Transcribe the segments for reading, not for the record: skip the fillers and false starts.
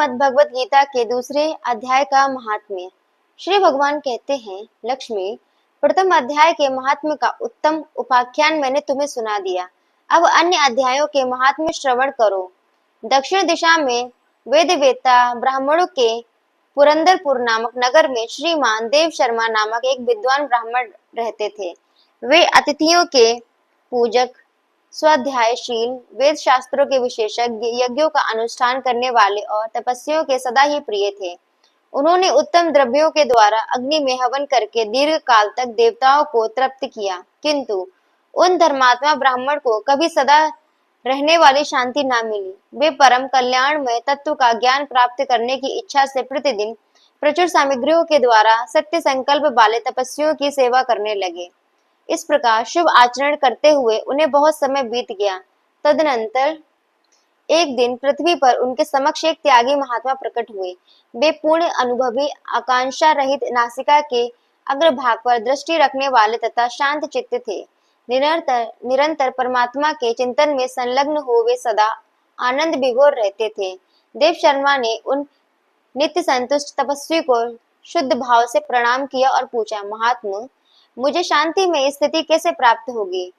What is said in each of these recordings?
श्रीमद् भगवत गीता के दूसरे अध्याय का महात्म्य। श्री भगवान कहते हैं, लक्ष्मी, प्रथम अध्याय के महात्म्य का उत्तम उपाख्यान मैंने तुम्हें सुना दिया। अब अन्य अध्यायों के महात्म्य श्रवण करो। दक्षिण दिशा में वेदवेत्ता ब्राह्मणों के पुरंदरपुर नामक नगर में श्रीमान देव शर्मा नामक एक विद्वान ब्राह्मण रहते थे। वे अतिथियों के पूजक, स्वाध्यायशील, वेद शास्त्रों के विशेषज्ञ, यज्ञों का अनुष्ठान करने वाले और तपस्वियों के सदा ही प्रिय थे। उन्होंने उत्तम द्रव्यों के द्वारा अग्नि में हवन करके दीर्घ काल तक देवताओं को तृप्त किया, किंतु उन धर्मात्मा ब्राह्मण को कभी सदा रहने वाली शांति न मिली। वे परम कल्याणमय तत्व का ज्ञान प्राप्त करने की इच्छा से प्रतिदिन प्रचुर सामग्रियों के द्वारा सत्य संकल्प वाले तपस्वियों की सेवा करने लगे। इस प्रकार शुभ आचरण करते हुए उन्हें बहुत समय बीत गया। तदनंतर एक दिन पृथ्वी पर उनके समक्ष एक त्यागी महात्मा प्रकट हुए। वे पूर्ण अनुभवी, आकांक्षा रहित, नासिका के अग्रभाग पर दृष्टि रखने वाले तथा शांत चित्त थे। निरंतर परमात्मा के चिंतन में संलग्न हो वे सदा आनंद विभोर रहते थे। देव शर्मा ने उन नित्य संतुष्ट तपस्वी को शुद्ध भाव से प्रणाम किया और पूछा, महात्मा, मुझे शांति में स्थिति कैसे प्राप्त होगी?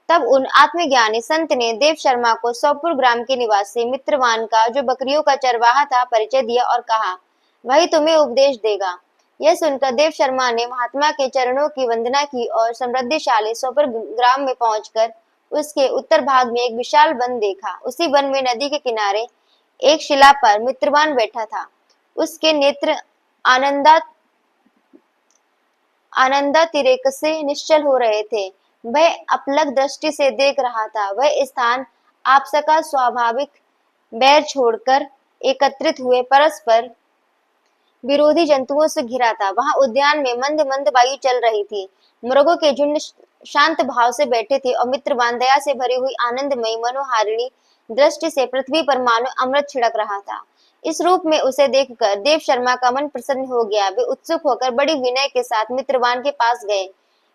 तब उन आत्मज्ञानी संत ने देव शर्मा को सौपुर ग्राम के निवासी मित्रवान का, जो बकरियों का चरवाहा था, परिचय दिया और कहा, वही तुम्हें उपदेश देगा। यह सुनकर देव शर्मा ने महात्मा के चरणों की वंदना की और समृद्धिशाली सौपुर ग्राम में पहुंचकर उसके उत्तर भाग में एक विशाल वन देखा। उसी वन में नदी के किनारे एक शिला पर मित्रवान बैठा था। उसके नेत्र आनंदातिरेक से निश्चल हो रहे थे। वह अपलक दृष्टि से देख रहा था। वह स्थान आपसका स्वाभाविक बैर छोड़कर एकत्रित हुए परस्पर विरोधी जंतुओं से घिरा था। वहां उद्यान में मंद मंद वायु चल रही थी। मृगों के झुंड शांत भाव से बैठे थे और मित्रवान दया से भरी हुई आनंदमयी मनोहारिणी दृष्टि से पृथ्वी पर मानो अमृत छिड़क रहा था। इस रूप में उसे देखकर देव शर्मा का मन प्रसन्न हो गया। वे उत्सुक होकर बड़ी विनय के साथ मित्रवान के पास गए।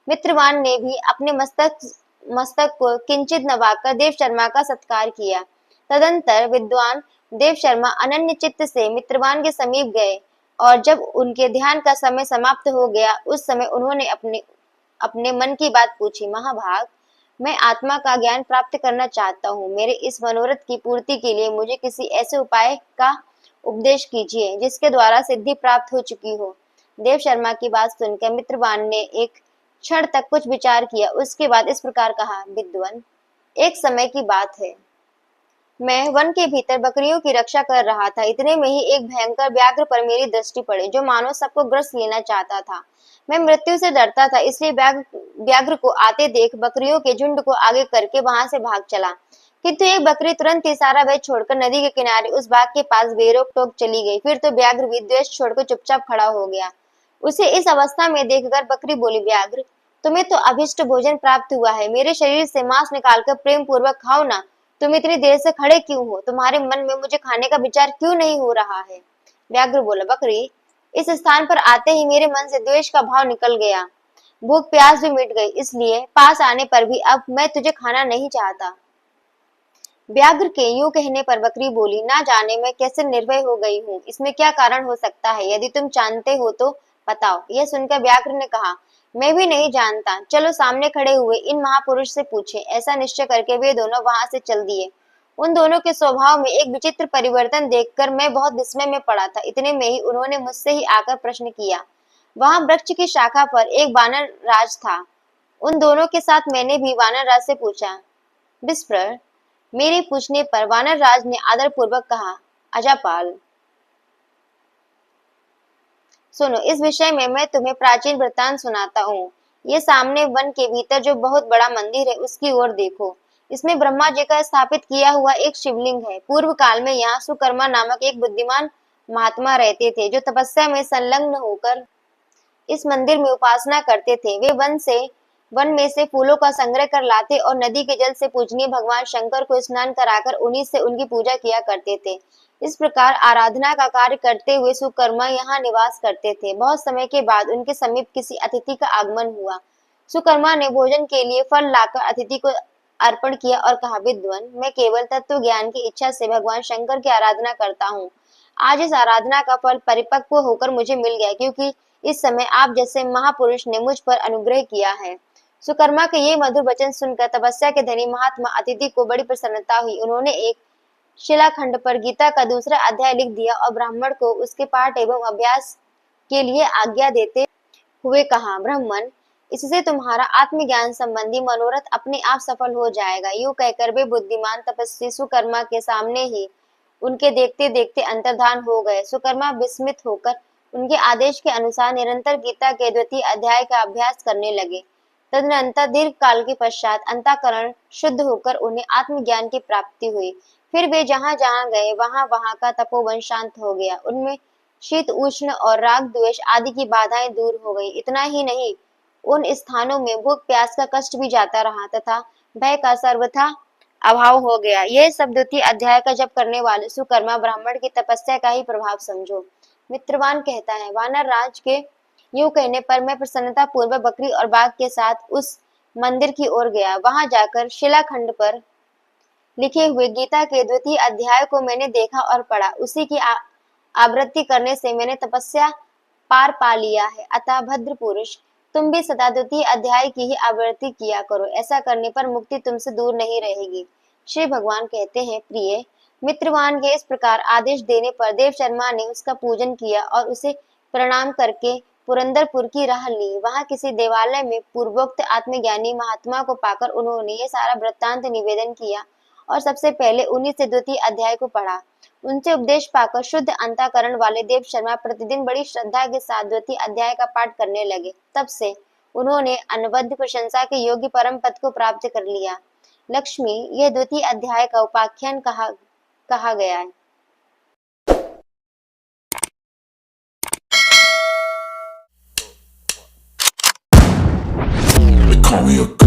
मित्रवान ने भी अपने मस्तक को किंचित नवाकर देव शर्मा का सत्कार किया। तदंतर विद्वान देव शर्मा अनन्य चित्त से मित्रवान के समीप गए और जब उनके ध्यान का समय समाप्त हो गया, उस समय उन्होंने अपने मन की बात पूछी, महाभाग, मैं आत्मा का ज्ञान प्राप्त करना चाहता हूँ। मेरे इस मनोरथ की पूर्ति के लिए मुझे किसी ऐसे उपाय का उपदेश कीजिए जिसके द्वारा सिद्धि प्राप्त हो चुकी हो। देव शर्मा की बात सुनकर मित्रवान ने एक क्षण तक कुछ विचार किया। उसके बाद इस प्रकार कहा, विद्वान, एक समय की बात है, मैं वन के भीतर बकरियों की रक्षा कर रहा था। इतने में ही एक भयंकर व्याघ्र पर मेरी दृष्टि पड़ी, जो मानो सबको ग्रस लेना चाहता था। मैं मृत्यु से डरता था, इसलिए व्याघ्र को आते देख बकरियों के झुंड को आगे करके वहां से भाग चला। किंतु एक बकरी तुरंत ही सारा भय छोड़कर नदी के किनारे उस बाग के पास बेरोक टोक चली गई। फिर तो व्याघ्र भी द्वेष छोड़कर चुपचाप खड़ा हो गया। उसे इस अवस्था में देखकर बकरी बोली, व्याघ्र, तुम्हें तो अभिष्ट भोजन प्राप्त हुआ है। मेरे शरीर से मांस निकालकर प्रेम पूर्वक खाओ ना। तुम इतनी देर से खड़े क्यों हो? तुम्हारे मन में मुझे खाने का विचार क्यों नहीं हो रहा है? व्याघ्र बोला, बकरी, इस स्थान पर आते ही मेरे मन से द्वेष का भाव निकल गया। भूख प्यास भी मिट गई, इसलिए पास आने पर भी अब मैं तुझे खाना नहीं चाहता। व्याघ्र के यूं कहने पर बकरी बोली, ना जाने मैं कैसे निर्भय हो गई हूँ। इसमें क्या कारण हो सकता है? यदि तुम जानते हो तो बताओ। यह सुनकर व्याघ्र ने कहा, मैं भी नहीं जानता। चलो सामने खड़े हुए इन महापुरुष से पूछे। ऐसा निश्चय करके वे दोनों वहां से चल दिए। उन दोनों के स्वभाव में एक विचित्र परिवर्तन देखकर मैं बहुत विस्मय में पड़ा था। इतने में ही उन्होंने मुझसे ही आकर प्रश्न किया। वहां वृक्ष की शाखा पर एक वानर राज था। उन दोनों के साथ मैंने भी वानर राज से पूछा। विस्पर, मेरे पूछने पर वानर राज ने आदर पूर्वक कहा, अजापाल, सुनो, इस विषय में मैं तुम्हें प्राचीन वृत्तांत सुनाता हूँ। ये सामने वन के भीतर जो बहुत बड़ा मंदिर है, उसकी ओर देखो। इसमें ब्रह्मा जी का स्थापित किया हुआ एक शिवलिंग है। पूर्व काल में यहाँ सुकर्मा नामक एक बुद्धिमान महात्मा रहते थे, जो तपस्या में संलग्न होकर इस मंदिर में उपासना करते थे। वे वन में से फूलों का संग्रह कर लाते और नदी के जल से पूजनीय भगवान शंकर को स्नान कराकर उन्हीं से उनकी पूजा किया करते थे। इस प्रकार आराधना का कार्य करते हुए सुकर्मा यहाँ निवास करते थे। बहुत समय के बाद उनके समीप किसी अतिथि का आगमन हुआ। सुकर्मा ने भोजन के लिए फल लाकर अतिथि को अर्पण किया और कहा, विद्वान, मैं केवल तत्व ज्ञान की इच्छा से भगवान शंकर की आराधना करता हूँ। आज इस आराधना का फल परिपक्व होकर मुझे मिल गया, क्योंकि इस समय आप जैसे महापुरुष ने मुझ पर अनुग्रह किया है। सुकर्मा के ये मधुर वचन सुनकर तपस्या के धनी महात्मा अतिथि को बड़ी प्रसन्नता हुई। उन्होंने एक शिलाखंड पर गीता का दूसरा अध्याय लिख दिया और ब्राह्मण को उसके पाठ एवं अभ्यास के लिए आज्ञा देते हुए कहा, ब्राह्मण, इससे तुम्हारा आत्मज्ञान संबंधी मनोरथ अपने आप सफल हो जाएगा। यूं कहकर वे बुद्धिमान तपस्वी सुकर्मा के सामने ही उनके देखते देखते अंतर्धान हो गए। सुकर्मा विस्मित होकर उनके आदेश के अनुसार निरंतर गीता के द्वितीय अध्याय का अभ्यास करने लगे। तदनंतर दीर्घ काल के पश्चात अंतःकरण शुद्ध होकर उन्हें आत्मज्ञान की प्राप्ति हुई। फिर वे जहाँ जहाँ गए वहाँ वहाँ का तपोवन शांत हो गया। उनमें शीत उष्ण और राग द्वेष आदि की बाधाएं दूर हो गई। इतना ही नहीं, उन स्थानों में भूख प्यास का कष्ट भी जाता रहा तथा भय का सर्वथा अभाव हो गया। यह सब द्वितीय अध्याय का जप करने वाले सुकर्मा ब्राह्मण की तपस्या का ही प्रभाव समझो। मित्रवान कहता है, वानर राज के यूं कहने पर मैं प्रसन्नता पूर्वक बकरी और बाघ के साथ उस मंदिर की ओर गया। वहां जाकर शिलाखंड पर लिखे हुए गीता के द्वितीय अध्याय को मैंने देखा और पढ़ा। उसी की आवृत्ति करने से मैंने तपस्या पार पा लिया है। अतः भद्र पुरुष, तुम भी सदा द्वितीय अध्याय की ही आवृत्ति किया करो। ऐसा करने पर मुक्ति तुमसे दूर नहीं रहेगी। श्री भगवान कहते हैं, प्रिय मित्रवान के इस प्रकार आदेश देने पर देव शर्मा ने उसका पूजन किया और उसे प्रणाम करके पुरंदरपुर की राह ली। वहां किसी देवालय में पूर्वोक्त आत्मज्ञानी महात्मा को पाकर उन्होंने ये सारा वृत्तांत निवेदन किया और सबसे पहले उन्हीं से द्वितीय अध्याय को पढ़ा। उनसे उपदेश पाकर शुद्ध अंतःकरण वाले देव शर्मा प्रतिदिन बड़ी श्रद्धा के साथ द्वितीय अध्याय का पाठ करने लगे। तब से उन्होंने अनवद्य प्रशंसा के योग्य परम पद को प्राप्त कर लिया। लक्ष्मी, यह द्वितीय अध्याय का उपाख्यान कहा गया है। Call me a